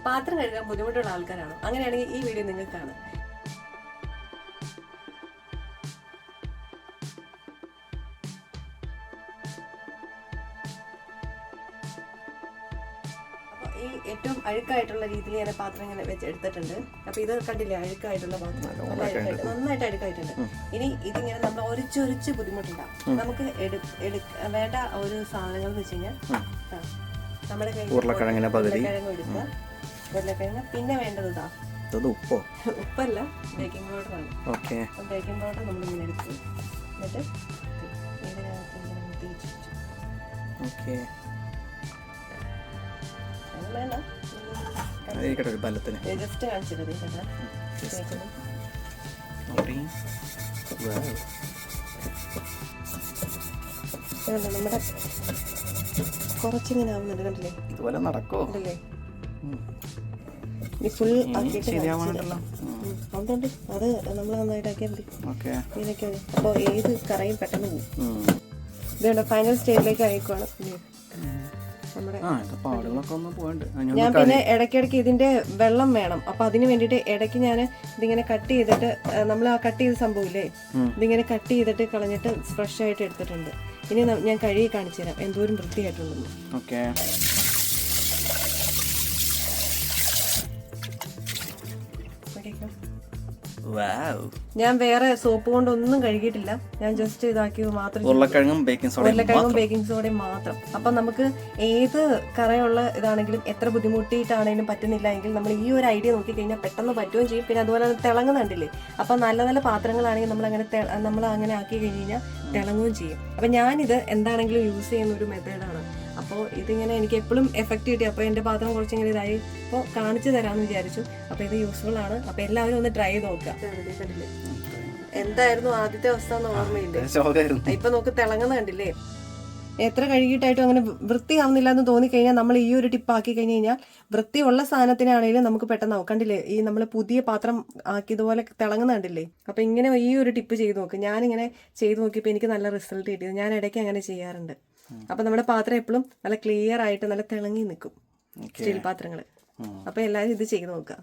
പാത്രം കഴുകാൻ ബുദ്ധിമുട്ടുള്ള ആൾക്കാരാണോ? അങ്ങനെയാണെങ്കിൽ ഈ വീഡിയോ നിങ്ങൾക്ക് കാണാം. ഈ ഏറ്റവും അഴുക്കായിട്ടുള്ള രീതിയിൽ ഞാൻ പാത്രം ഇങ്ങനെ വെച്ച് എടുത്തിട്ടുണ്ട്. അപ്പൊ ഇത് കണ്ടില്ലേ, അഴുക്കായിട്ടുള്ള പാത്രം നന്നായിട്ട് അഴുക്കായിട്ടുണ്ട്. ഇനി ഇതിങ്ങനെ നമ്മൾ ഒരിച്ചൊരിച്ച് ബുദ്ധിമുട്ടുണ്ടാവും. നമുക്ക് വേണ്ട ഒരു സാധനങ്ങൾ എന്ന് വെച്ച് കഴിഞ്ഞാൽ നമ്മുടെ കയ്യിൽ ഉരുളക്കിഴങ്ങ് എടുക്കുക. ഉരുളക്കിഴങ്ങ് പിന്നെ വേണ്ടത് ഉപ്പല്ല, ബേക്കിംഗ് പൗഡറാണ്. ബേക്കിംഗ് പൗഡർ നമ്മൾ ഇങ്ങനെ എടുക്കും. എന്നിട്ട് ഇതിനകത്ത് ഇങ്ങനെ തേച്ച് ജസ്റ്റ് കാണിച്ചിട്ട് നമ്മുടെ കുറച്ചിങ്ങനെ ആവുന്നുണ്ട്. കണ്ടില്ലേ, ഇതുപോലെ നടക്കോ? ഈ ഫുൾ ആക്കിയിട്ട് അതുകൊണ്ട് അത് നമ്മൾ നന്നായിട്ട് ആക്കിയാൽ മതി. ഇങ്ങനെയൊക്കെ അപ്പോൾ ഏത് കറയും പെട്ടെന്ന് പോകും. ഇതുകൊണ്ട് ഫൈനൽ സ്റ്റേജിലേക്ക് ആയിക്കോണം. ഞാൻ പിന്നെ ഇടയ്ക്കിടയ്ക്ക് ഇതിന്റെ വെള്ളം വേണം. അപ്പൊ അതിന് വേണ്ടിയിട്ട് ഇടയ്ക്ക് ഞാൻ ഇതിങ്ങനെ കട്ട് ചെയ്തിട്ട്, നമ്മൾ ആ കട്ട് ചെയ്ത സംഭവമില്ലേ, ഇതിങ്ങനെ കട്ട് ചെയ്തിട്ട് കളഞ്ഞിട്ട് ഫ്രഷ് ആയിട്ട് എടുത്തിട്ടുണ്ട്. ഇനി ഞാൻ കഴുകി കാണിച്ചു തരാം എന്തോരം വൃത്തിയായിട്ടുണ്ടെന്ന്. ഞാൻ വേറെ സോപ്പ് കൊണ്ടൊന്നും കഴുകിയിട്ടില്ല. ഞാൻ ജസ്റ്റ് ഇതാക്കിയത് മാത്രം, ഉരുളക്കിഴങ്ങും ബേക്കിംഗ് സോഡയും മാത്രം. അപ്പൊ നമുക്ക് ഏത് കറയുള്ള ഇതാണെങ്കിലും എത്ര ബുദ്ധിമുട്ടിയിട്ടാണെങ്കിലും പറ്റുന്നില്ല എങ്കിൽ നമ്മൾ ഈ ഒരു ഐഡിയ നോക്കി കഴിഞ്ഞാൽ പെട്ടെന്ന് പറ്റുകയും ചെയ്യും. പിന്നെ അതുപോലെ തിളങ്ങുന്നുണ്ടല്ലേ, അപ്പൊ നല്ല നല്ല പാത്രങ്ങളാണെങ്കിൽ നമ്മൾ അങ്ങനെ ആക്കി കഴിഞ്ഞ് കഴിഞ്ഞാൽ തിളങ്ങുകയും ചെയ്യും. അപ്പൊ ഞാനിത് എന്താണെങ്കിലും യൂസ് ചെയ്യുന്ന ഒരു മെത്തേഡാണ്. അപ്പോൾ ഇതിങ്ങനെ എനിക്ക് എപ്പോഴും എഫക്റ്റ് കിട്ടി. അപ്പോൾ എൻ്റെ പാത്രം കുറച്ചിങ്ങനെ ഇതായി, അപ്പോൾ കാണിച്ചു തരാമെന്ന് വിചാരിച്ചു. അപ്പോൾ ഇത് യൂസ്ഫുൾ ആണ്. അപ്പോൾ എല്ലാവരും ഒന്ന് ട്രൈ ചെയ്ത് നോക്കുക. എന്തായിരുന്നു ആദ്യത്തെ അവസ്ഥ എന്ന് ഓർമ്മയില്ലേ? ഇപ്പൊ നോക്ക്, തിളങ്ങുന്ന കണ്ടില്ലേ. എത്ര കഴുകിയിട്ടായിട്ടും അങ്ങനെ വൃത്തിയാവുന്നില്ല എന്ന് തോന്നിക്കഴിഞ്ഞാൽ നമ്മൾ ഈ ഒരു ടിപ്പ് ആക്കി കഴിഞ്ഞ് കഴിഞ്ഞാൽ വൃത്തിയുള്ള സാധനത്തിനാണെങ്കിലും നമുക്ക് പെട്ടെന്നാവും. കണ്ടില്ലേ, ഈ നമ്മൾ പുതിയ പാത്രം ആക്കിയതുപോലെ തിളങ്ങുന്ന കണ്ടില്ലേ. അപ്പൊ ഇങ്ങനെ ഈ ഒരു ടിപ്പ് ചെയ്ത് നോക്ക്. ഞാനിങ്ങനെ ചെയ്ത് നോക്കിയപ്പോൾ എനിക്ക് നല്ല റിസൾട്ട് കിട്ടിയത്. ഞാൻ ഇടയ്ക്ക് അങ്ങനെ ചെയ്യാറുണ്ട്. അപ്പൊ നമ്മുടെ പാത്രം എപ്പോഴും നല്ല ക്ലിയർ ആയിട്ട് നല്ല തിളങ്ങി നിൽക്കും, സ്റ്റീൽ പാത്രങ്ങൾ. അപ്പൊ എല്ലാവരും ഇത് ചെയ്ത് നോക്കുക.